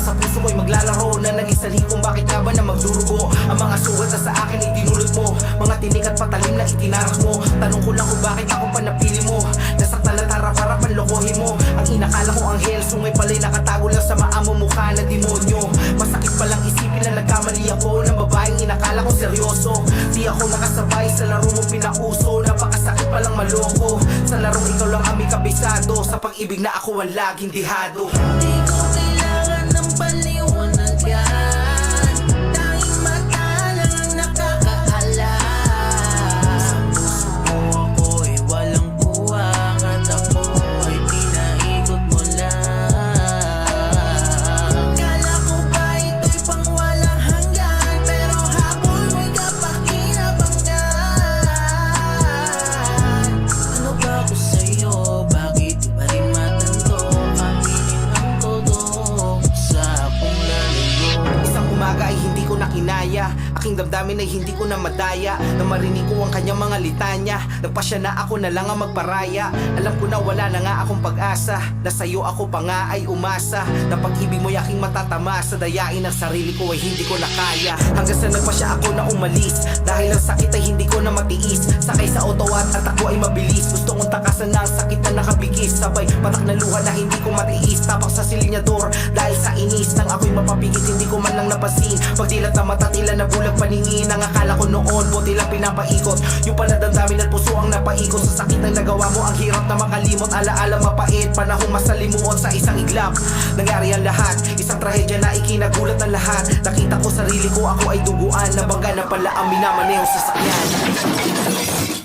sa puso ko'y maglalaro na naging sanhi kung bakit nga ba na magdurugo. Ang mga sugat na sa akin ay dinulot mo, mga tinik at patalim na itinarak mo. Tanong ko lang kung bakit ako pa napili mo. Nasaktan at harap-harap ang lokohin mo. Ang inakala ko anghel, sungay pala'y nakatago lang sa maamo mukha na demonyo. Masakit palang isipin na nagkamali ako ng babaeng inakala ko seryoso. Di ako nakasabay sa laro mo pinauso, napakasakit palang maloko. Sa larong ikaw lang aming kabisado, sa pag-ibig na ako ang laging dihado. Di ko kailangan ng paliwanagan, tanging mata lang ang nakakaalam. Sa puso mo ako'y walang puwang, at ako'y pinaikot mo lang. Kala ko ba ito'y pang walang hanggan, pero habol mo'y kapakinabangan. Ano ba ako sa'yo? Bakit di pa rin matanto? Aminin ang todo sa akong lalayo. Isang umaga ay hindi ko na kinaya, aking damdamin ay hindi ko na madaya. Nang marinig ko ang kanyang mga litanya, nagpasya na ako na lang ang magparaya. Alam ko na wala na nga akong pag-asa, na sa'yo ako pa nga ay umasa. Na pag-ibig mo'y aking matatama, sa dayain ng sarili ko ay hindi ko na kaya. Hanggang sa nagpasya ako na umalis, dahil ang sakit ay hindi ko na matiis. Sakay sa auto at ako ay mabilis, gusto kong takasan na ang sakit na nakabigis. Sabay patak na luha na hindi ko matiis, tapak sa silinyador dahil sa inis. Nang ako'y mapapigit hindi ko man lang napansin, pagdilat na mata tila na bulag paningin. Ang akala ko noon buti lang pinapaikot, yung pala damdamin at puso ang napaikot. Sa sakit na nagawa mo ang hirap na makalimot, alaala mapait, panahong masalimuot sa isang iglap. Nangyari ang lahat, isang trahedya na ikinagulat ng lahat. Nakita ko sarili ko, ako ay duguan, nabangga na pala ang minamaneho sa sakyan.